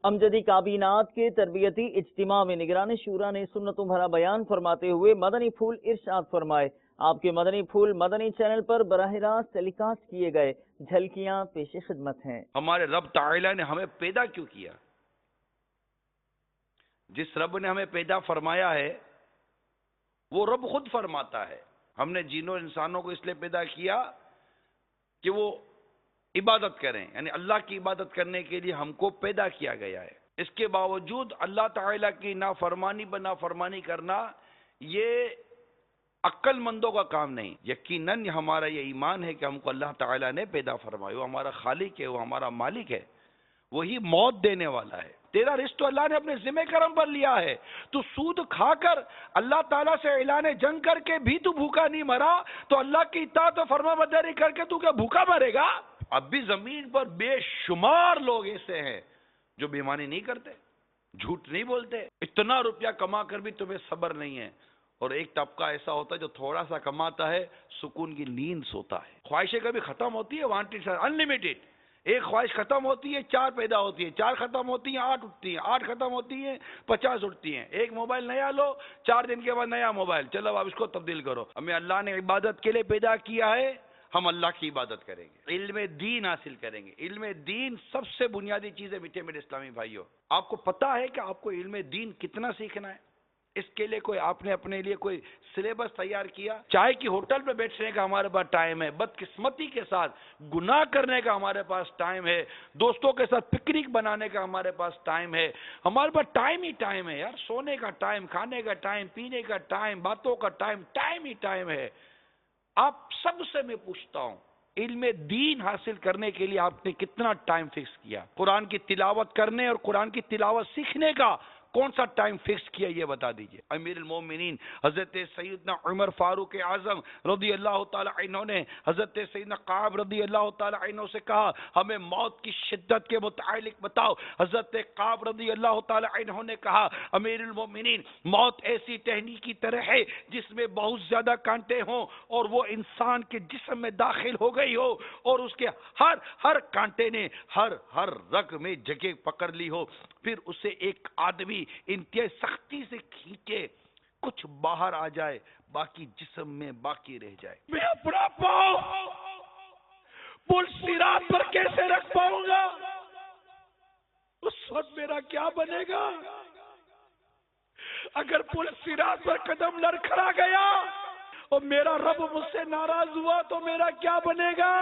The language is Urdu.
امجدی کابینات کے تربیتی اجتماع میں نگران شورا نے سنتوں بھرا بیان فرماتے ہوئے مدنی پھول ارشاد فرمائے۔ آپ کے مدنی پھول مدنی چینل پر براہ راست ٹیلی کاسٹ کیے گئے جھلکیاں پیش خدمت ہیں۔ ہمارے رب تعالیٰ نے ہمیں پیدا کیوں کیا؟ جس رب نے ہمیں پیدا فرمایا ہے وہ رب خود فرماتا ہے ہم نے جنوں انسانوں کو اس لیے پیدا کیا کہ وہ عبادت کریں، یعنی اللہ کی عبادت کرنے کے لیے ہم کو پیدا کیا گیا ہے۔ اس کے باوجود اللہ تعالیٰ کی نافرمانی نافرمانی کرنا یہ عقل مندوں کا کام نہیں۔ یقیناً ہمارا یہ ایمان ہے کہ ہم کو اللہ تعالیٰ نے پیدا فرمایا، وہ ہمارا خالق ہے، وہ ہمارا مالک ہے، وہی موت دینے والا ہے۔ تیرا رزق تو اللہ نے اپنے ذمہ کرم پر لیا ہے، تو سود کھا کر اللہ تعالیٰ سے اعلان جنگ کر کے بھی تو بھوکا نہیں مرا، تو اللہ کی اطاعت و فرما برداری کر کے تو کیا بھوکا مرے گا؟ اب بھی زمین پر بے شمار لوگ ایسے ہیں جو بےایمانی نہیں کرتے، جھوٹ نہیں بولتے، اتنا روپیہ کما کر بھی تمہیں صبر نہیں ہے، اور ایک طبقہ ایسا ہوتا ہے جو تھوڑا سا کماتا ہے سکون کی نیند سوتا ہے۔ خواہشیں کبھی ختم ہوتی ہے؟ Wanted unlimited. ایک خواہش ختم ہوتی ہے 4 پیدا ہوتی ہے، 4 ختم ہوتی ہیں 8 اٹھتی ہیں، 8 ختم ہوتی ہیں 50 اٹھتی ہیں۔ ایک موبائل نیا لو، 4 دن کے بعد نیا موبائل، چلو اب اس کو تبدیل کرو۔ ہمیں اللہ نے عبادت کے لیے پیدا کیا ہے، ہم اللہ کی عبادت کریں گے، علم دین حاصل کریں گے۔ علم دین سب سے بنیادی چیز ہے میٹھے میٹھے اسلامی بھائیوں۔ آپ کو پتا ہے کہ آپ کو علم دین کتنا سیکھنا ہے؟ اس کے لیے کوئی آپ نے اپنے لیے کوئی سلیبس تیار کیا؟ چائے کی ہوٹل پہ بیٹھنے کا ہمارے پاس ٹائم ہے، بدقسمتی کے ساتھ گناہ کرنے کا ہمارے پاس ٹائم ہے، دوستوں کے ساتھ پکنک بنانے کا ہمارے پاس ٹائم ہے، ہمارے پاس ٹائم ہی ٹائم ہے یار۔ سونے کا ٹائم، کھانے کا ٹائم، پینے کا ٹائم، باتوں کا ٹائم، ٹائم ہی ٹائم ہے۔ آپ سب سے میں پوچھتا ہوں، علم دین حاصل کرنے کے لیے آپ نے کتنا ٹائم فکس کیا؟ قرآن کی تلاوت کرنے اور قرآن کی تلاوت سیکھنے کا کون سا ٹائم فکس کیا، یہ بتا دیجئے۔ امیر المومنین حضرت سیدنا عمر فاروق اعظم رضی اللہ تعالی عنہ نے حضرت سیدنا قعب رضی اللہ تعالی عنہ سے کہا ہمیں موت کی شدت کے متعلق بتاؤ۔ حضرت قعب رضی اللہ تعالی عنہ نے کہا امیر المومنین موت ایسی ٹہنی کی طرح ہے جس میں بہت زیادہ کانٹے ہوں اور وہ انسان کے جسم میں داخل ہو گئی ہو اور اس کے ہر کانٹے نے ہر رگ میں جگہ پکڑ لی ہو، پھر اسے ایک آدمی انتہائی سختی سے کھینچے، کچھ باہر آ جائے، باقی جسم میں باقی رہ جائے۔ میں اپنا پاؤں پل صراط پر کیسے رکھ پاؤں گا؟ اس وقت میرا کیا بنے گا؟ اگر پل صراط پر قدم لڑکھڑا گیا اور میرا رب مجھ سے ناراض ہوا تو میرا کیا بنے گا؟